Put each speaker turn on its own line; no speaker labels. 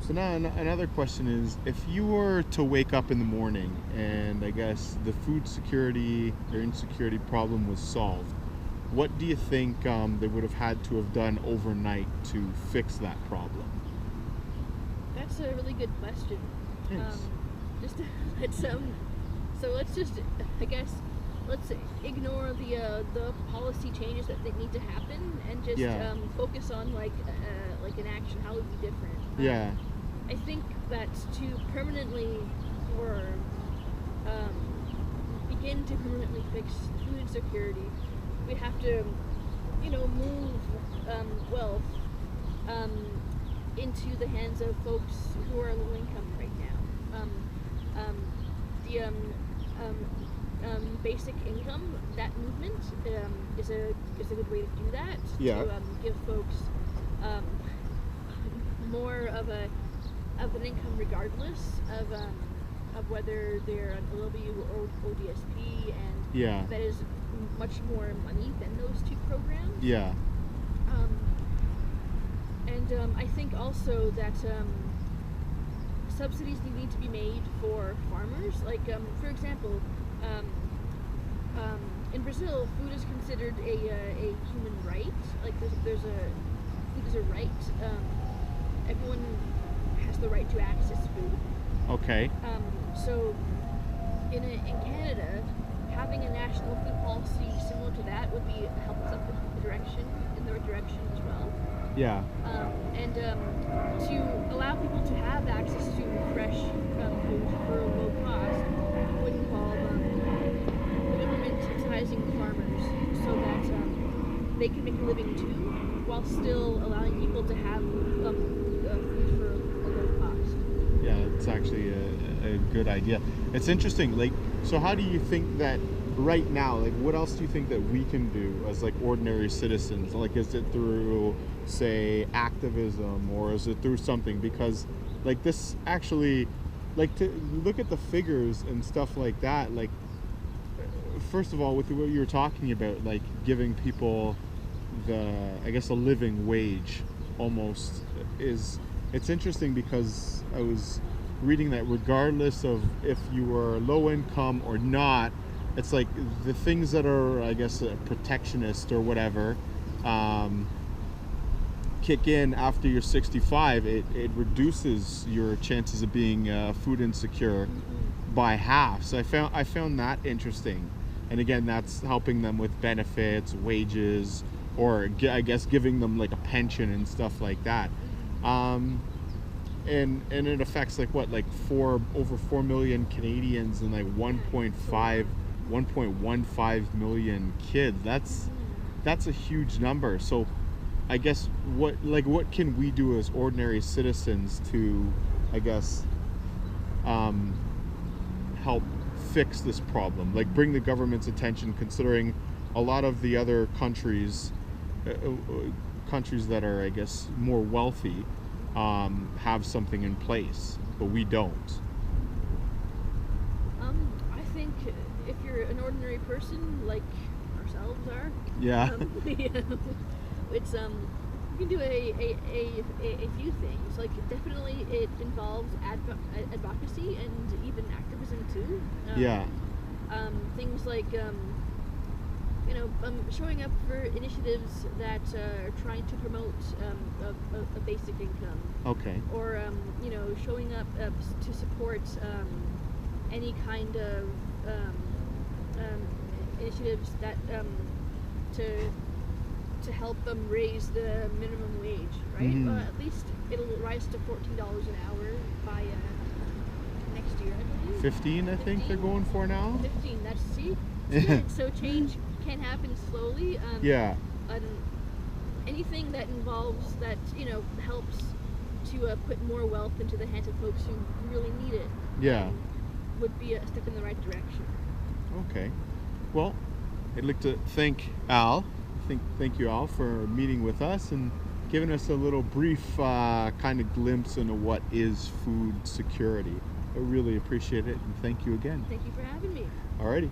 So now another question is, if you were to wake up in the morning and I guess the food security or insecurity problem was solved, what do you think they would have had to have done overnight to fix that problem?
That's a really good question.
Thanks.
Just let's so let's just I guess let's ignore the policy changes that they need to happen and just
Yeah.
focus on like an action. How would be different?
Yeah.
I think that to permanently or begin to permanently fix food insecurity, we have to, move wealth um, into the hands of folks who are low income right now. The basic income, that movement is a good way to do that.
Yeah.
To give folks more of an income regardless of whether they're an OW or ODSP, and
Yeah.
that is much more money than those two programs.
Yeah.
I think also that subsidies need to be made for farmers. Like, for example, in Brazil, food is considered a human right. Like, food is a right. Everyone has the right to access food.
Okay.
So, in Canada, having a national food policy similar to that would be help us up in the right direction as well.
Yeah.
To allow people to have access to fresh food for a low cost would involve the government subsidizing farmers so that they can make a living too, while still allowing people to have food for a low cost.
Yeah, it's actually a good idea. It's interesting. Like, so how do you think that right now, like, what else do you think that we can do as like ordinary citizens? Like, is it through, say, activism, or is it through something? Because like this actually, like, to look at the figures and stuff like that, like, first of all, with what you were talking about, like giving people I guess a living wage almost, it's interesting because I was reading that regardless of if you were low income or not, it's like the things that are, I guess, protectionist or whatever, kick in after you're 65. It reduces your chances of being food insecure by half. So I found that interesting. And again, that's helping them with benefits, wages, or I guess giving them like a pension and stuff like that. And it affects like what, like over 4 million Canadians and like 1.15 million kids. That's a huge number. So I guess what can we do as ordinary citizens to, I guess, help fix this problem, like bring the government's attention, considering a lot of the other countries that are, I guess, more wealthy have something in place, but we don't.
I think if you're an ordinary person like ourselves are,
Yeah.
it's you can do a few things. Like, definitely it involves advocacy and even activism too.
Yeah.
Things like showing up for initiatives that are trying to promote a basic income.
Okay.
Or showing up to support any kind of initiatives that to help them raise the minimum wage, right?
Mhm.
At least it'll rise to $14 an hour by next year, I believe.
15, I think they're going for now.
15. So change can happen slowly.
Yeah.
Anything that involves that helps to put more wealth into the hands of folks who really need it.
Yeah.
Would be a step in the right direction.
Okay. Well, I'd like to thank Al. Thank you, Al, for meeting with us and giving us a little brief kind of glimpse into what is food security. I really appreciate it, and thank you again.
Thank you for having me.
Alrighty.